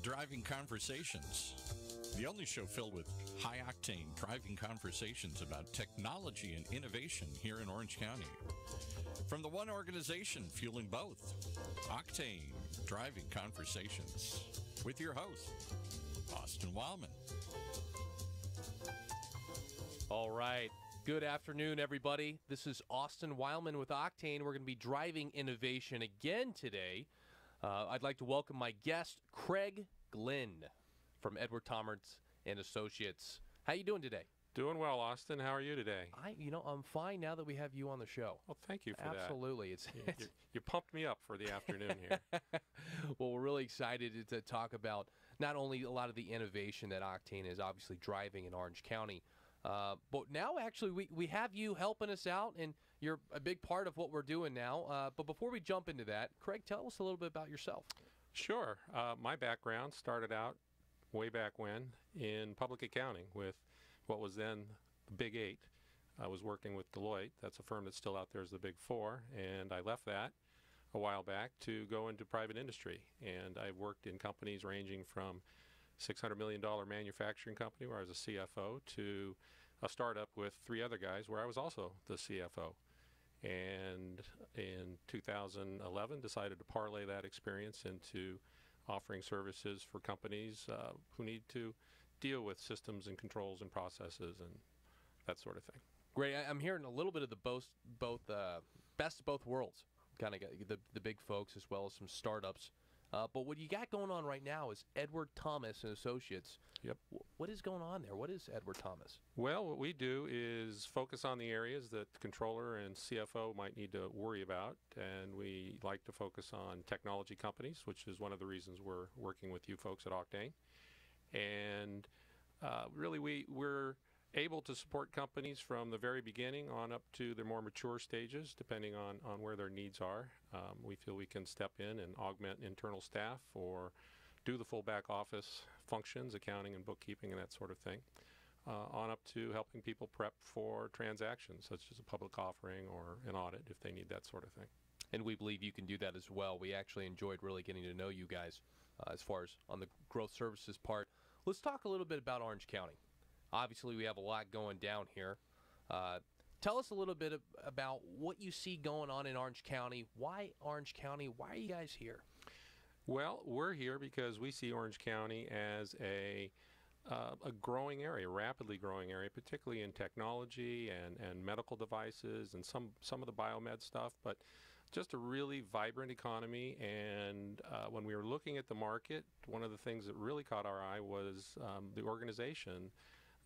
Driving Conversations, the only show filled with high-octane driving conversations about technology and innovation here in Orange County. From the one organization fueling both, OCTANE Driving Conversations, with your host, Austin Wildman. All right. Good afternoon, everybody. This is Austin Wildman with OCTANE. We're going to be driving innovation again today. I'd like to welcome my guest, Craig Glynn from Edward Thomas and Associates. How you doing today? Doing well, Austin. How are you today? I'm fine now that we have you on the show. Well, thank you for Absolutely. that. You pumped me up for the afternoon here. Well, we're really excited to talk about not only a lot of the innovation that OCTANE is obviously driving in Orange County, but now actually we have you helping us out, and you're a big part of what we're doing now. But before we jump into that, Craig, tell us a little bit about yourself. Sure. My background started out way back when in public accounting with what was then the Big Eight. I was working with Deloitte. That's a firm that's still out there as the Big Four, and I left that a while back to go into private industry. And I've worked in companies ranging from $600 million manufacturing company where I was a CFO to a startup with three other guys where I was also the CFO. And in 2011 decided to parlay that experience into offering services for companies who need to deal with systems and controls and processes and that sort of thing. Great. I'm hearing a little bit of the best of both worlds, kind of the big folks as well as some startups. But what you got going on right now is Edward Thomas and Associates. Yep. What is going on there? What is Edward Thomas? Well, what we do is focus on the areas that the controller and CFO might need to worry about, and we like to focus on technology companies, which is one of the reasons we're working with you folks at OCTANE. And really we're able to support companies from the very beginning on up to their more mature stages, depending on where their needs are. We feel we can step in and augment internal staff or do the full back office functions, accounting and bookkeeping and that sort of thing, on up to helping people prep for transactions, such as a public offering or an audit if they need that sort of thing. And we believe you can do that as well. We actually enjoyed really getting to know you guys as far as on the growth services part. Let's talk a little bit about Orange County. Obviously, we have a lot going down here. Tell us a little bit about what you see going on in Orange County. Why Orange County? Why are you guys here? Well, we're here because we see Orange County as a growing area, rapidly growing area, particularly in technology and medical devices and some of the biomed stuff, but just a really vibrant economy. And when we were looking at the market, one of the things that really caught our eye was the organization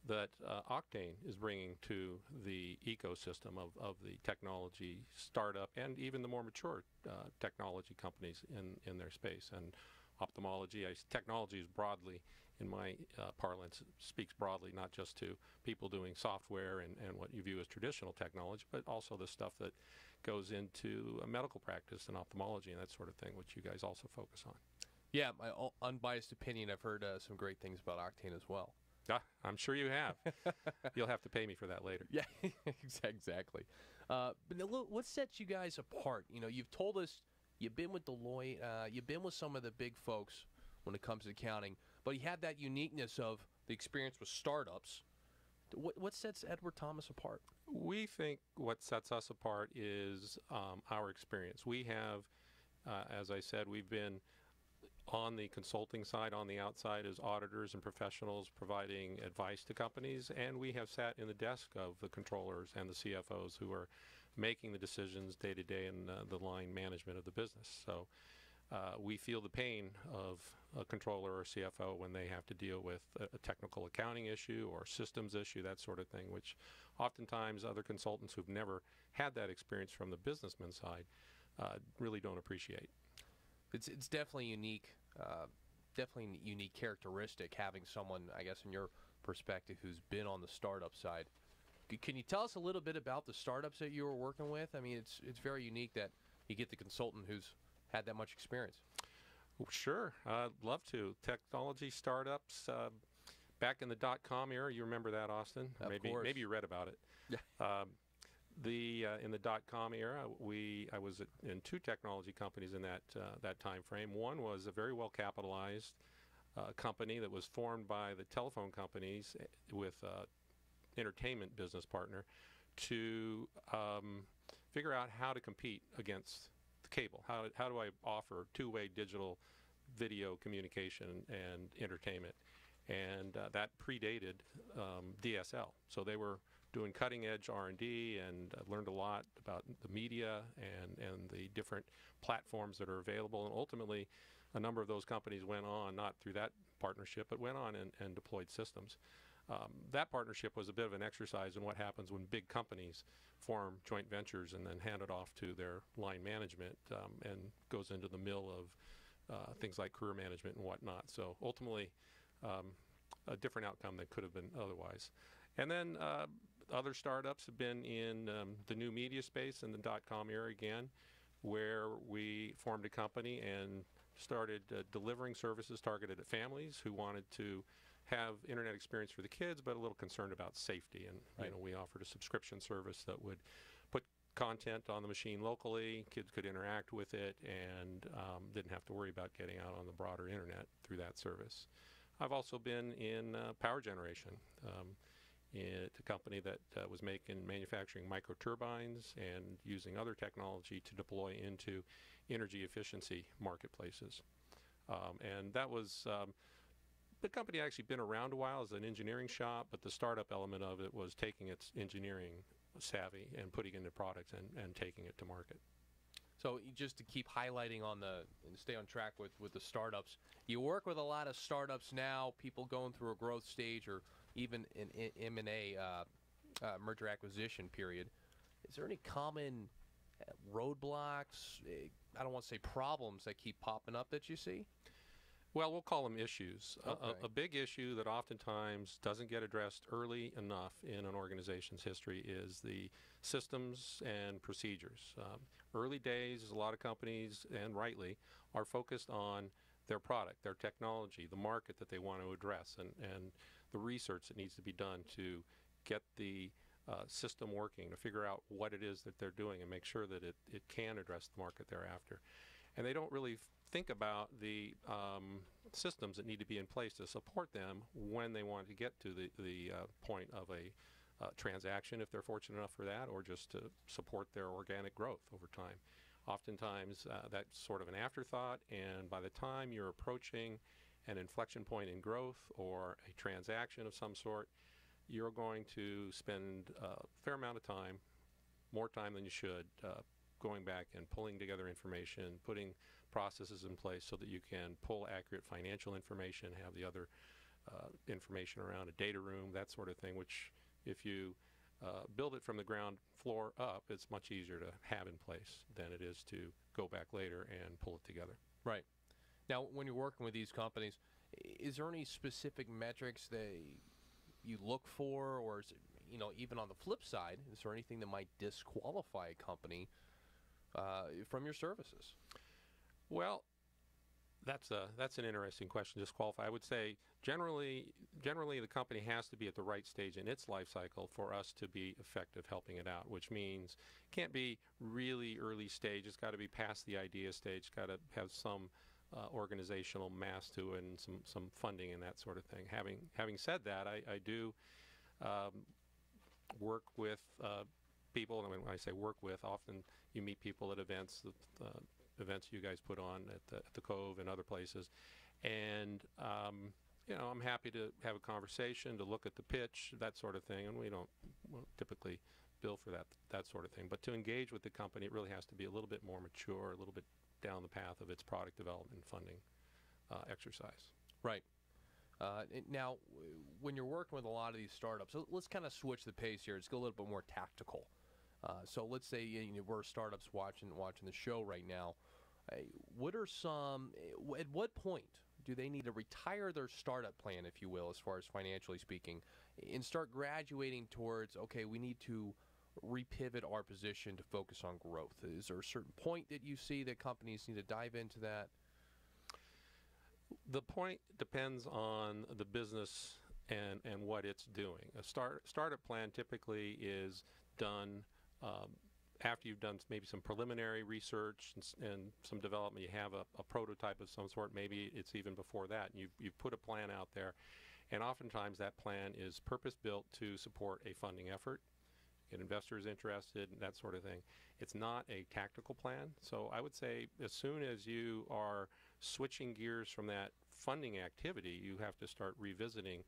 that OCTANE is bringing to the ecosystem of the technology startup and even the more mature technology companies in their space. And ophthalmology, technology is broadly, in my parlance, speaks broadly not just to people doing software and what you view as traditional technology, but also the stuff that goes into a medical practice and ophthalmology and that sort of thing, which you guys also focus on. Yeah, my unbiased opinion, I've heard some great things about OCTANE as well. I'm sure you have. You'll have to pay me for that later. Yeah, exactly. But what sets you guys apart? You know, you've told us you've been with Deloitte, you've been with some of the big folks when it comes to accounting, but you have that uniqueness of the experience with startups. What sets Edward Thomas apart? We think what sets us apart is our experience. We have, as I said, we've been on the consulting side, on the outside as auditors and professionals providing advice to companies, and we have sat in the desk of the controllers and the CFOs who are making the decisions day to day in the line management of the business. So we feel the pain of a controller or CFO when they have to deal with a technical accounting issue or systems issue, that sort of thing, which oftentimes other consultants who've never had that experience from the businessman side really don't appreciate. It's definitely unique, definitely a unique characteristic having someone, I guess, in your perspective, who's been on the startup side. Can you tell us a little bit about the startups that you were working with? I mean, it's very unique that you get the consultant who's had that much experience. Sure, I'd love to. Technology startups back in the .com era. You remember that, Austin? Of course. Maybe you read about it. Yeah. In the .com era, I was in two technology companies in that time frame. One was a very well capitalized company that was formed by the telephone companies with entertainment business partner to figure out how to compete against the cable. How do I offer two-way digital video communication and entertainment? And that predated DSL. So they were doing cutting-edge R&D and learned a lot about the media and the different platforms that are available. And ultimately, a number of those companies went on, not through that partnership, but went on and deployed systems. That partnership was a bit of an exercise in what happens when big companies form joint ventures and then hand it off to their line management and goes into the mill of things like career management and whatnot. So ultimately, a different outcome than could have been otherwise. And then other startups have been in the new media space in the .com era again, where we formed a company and started delivering services targeted at families who wanted to have internet experience for the kids, but a little concerned about safety. And right. You know, we offered a subscription service that would put content on the machine locally. Kids could interact with it and didn't have to worry about getting out on the broader internet through that service. I've also been in power generation. It's a company that was manufacturing microturbines and using other technology to deploy into energy efficiency marketplaces. And that was, the company had actually been around a while as an engineering shop, but the startup element of it was taking its engineering savvy and putting it into products and taking it to market. So just to keep highlighting on and stay on track with the startups, you work with a lot of startups now, people going through a growth stage or even an M&A merger acquisition period. Is there any common roadblocks, I don't want to say problems, that keep popping up that you see? Well, we'll call them issues. Okay. A big issue that oftentimes doesn't get addressed early enough in an organization's history is the systems and procedures. Early days, a lot of companies, and rightly, are focused on their product, their technology, the market that they want to address, and the research that needs to be done to get the system working, to figure out what it is that they're doing and make sure that it can address the market thereafter. And they don't really think about the systems that need to be in place to support them when they want to get to the point of a transaction, if they're fortunate enough for that, or just to support their organic growth over time. Oftentimes, that's sort of an afterthought, and by the time you're approaching an inflection point in growth or a transaction of some sort, you're going to spend a fair amount of time, more time than you should, going back and pulling together information, putting processes in place so that you can pull accurate financial information, have the other information around a data room, that sort of thing, which if you build it from the ground floor up, it's much easier to have in place than it is to go back later and pull it together. Right. Now, when you're working with these companies, is there any specific metrics that you look for, or is it, even on the flip side, is there anything that might disqualify a company from your services? Well, that's an interesting question. Disqualify. I would say generally the company has to be at the right stage in its life cycle for us to be effective helping it out, which means it can't be really early stage. It's got to be past the idea stage. It's got to have some organizational mass to it and some funding and that sort of thing. Having said that, I do work with people, and when I say work with, often you meet people at events, events you guys put on at the Cove and other places, and I'm happy to have a conversation, to look at the pitch, that sort of thing, and we don't typically bill for that sort of thing. But to engage with the company, it really has to be a little bit more mature, a little bit down the path of its product development and funding exercise. Right. Now, when you're working with a lot of these startups, so let's kind of switch the pace here. Let's go a little bit more tactical. So let's say we're startups watching the show right now. What are at what point do they need to retire their startup plan, if you will, as far as financially speaking, and start graduating towards, okay, we need to repivot our position to focus on growth? Is there a certain point that you see that companies need to dive into that? The point depends on the business and what it's doing. A startup plan typically is done after you've done maybe some preliminary research and some development, you have a prototype of some sort. Maybe it's even before that. And you've put a plan out there. And oftentimes that plan is purpose-built to support a funding effort, get investors interested, and that sort of thing. It's not a tactical plan. So I would say as soon as you are switching gears from that funding activity, you have to start revisiting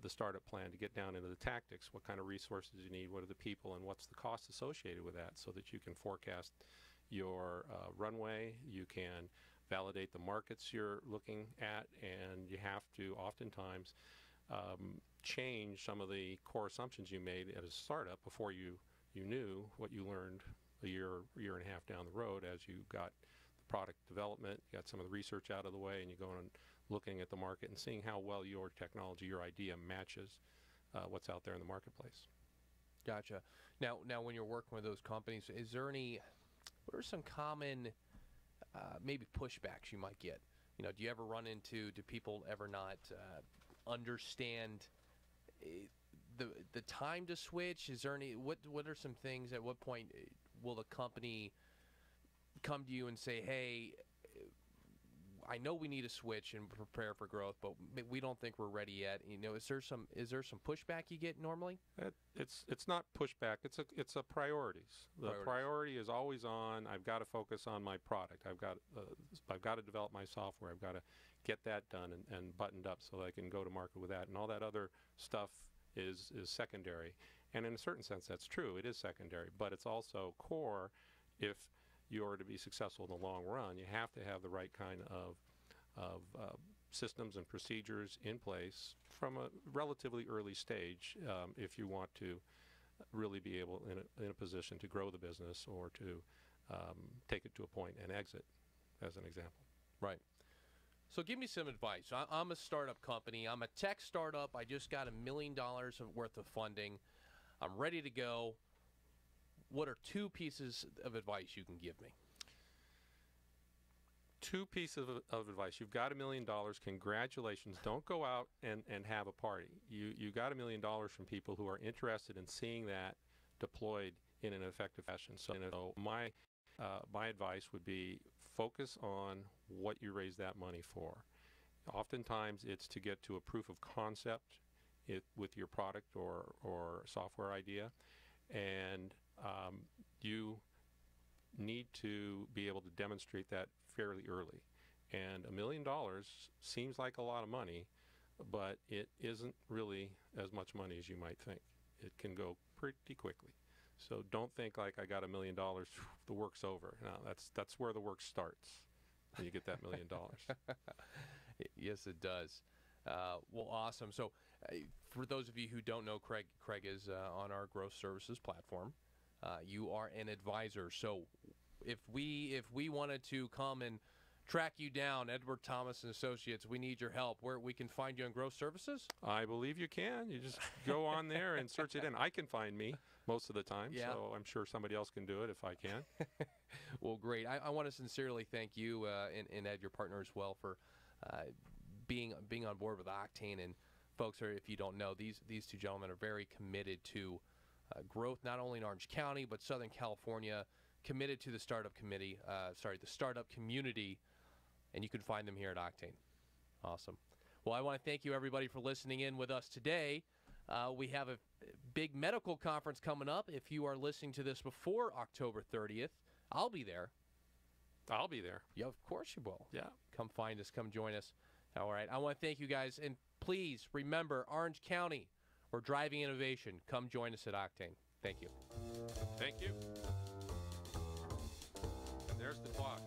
the startup plan to get down into the tactics. What kind of resources you need, what are the people, and what's the cost associated with that, so that you can forecast your runway, you can validate the markets you're looking at, and you have to oftentimes change some of the core assumptions you made at a startup before you knew what you learned a year and a half down the road as you got the product development, you got some of the research out of the way, and you go on looking at the market and seeing how well your technology, your idea matches what's out there in the marketplace. Gotcha. Now when you're working with those companies, what are some common maybe pushbacks you might get? Do you ever run into, do people ever not understand the time to switch? Is there any, what are some things, at what point will the company come to you and say, hey, I know we need to switch and prepare for growth, but we don't think we're ready yet? Is there some pushback you get normally? It's not pushback. It's a priorities. The priority is always on. I've got to focus on my product. I've got to develop my software. I've got to get that done and buttoned up so that I can go to market with that. And all that other stuff is secondary. And in a certain sense, that's true. It is secondary, but it's also core. If you're to be successful in the long run, you have to have the right kind of systems and procedures in place from a relatively early stage if you want to really be able in a position to grow the business or to take it to a point and exit, as an example. Right. So give me some advice. I'm a startup company. I'm a tech startup. I just got $1 million worth of funding. I'm ready to go. What are 2 pieces of advice you can give me? 2 pieces of advice. You've got $1 million. Congratulations. Don't go out and have a party. You got $1 million from people who are interested in seeing that deployed in an effective fashion. So my advice would be focus on what you raise that money for. Oftentimes it's to get to a proof of concept with your product or software idea, and you need to be able to demonstrate that fairly early. And $1 million seems like a lot of money, but it isn't really as much money as you might think. It can go pretty quickly. So don't think like I got $1 million, the work's over. No, that's where the work starts when you get that $1 million. Yes, it does. Well, awesome. So for those of you who don't know, Craig is on our growth services platform. You are an advisor. So if we wanted to come and track you down, Edward Thomas and Associates, we need your help. Where we can find you on growth services? I believe you can. You just go on there and search it in. I can find me most of the time, so I'm sure somebody else can do it if I can. Well, great. I want to sincerely thank you and Ed, your partner, as well, for being on board with OCTANE. And folks, if you don't know, these 2 gentlemen are very committed to growth, not only in Orange County but Southern California, committed to the startup community, and you can find them here at OCTANE. Awesome. Well, I want to thank you, everybody, for listening in with us today. We have a big medical conference coming up. If you are listening to this before October 30th, I'll be there. I'll be there. Yeah, of course you will. Yeah. Come find us. Come join us. All right. I want to thank you guys. And please remember, Orange County, we're driving innovation. Come join us at OCTANE. Thank you. Thank you. And there's the clock.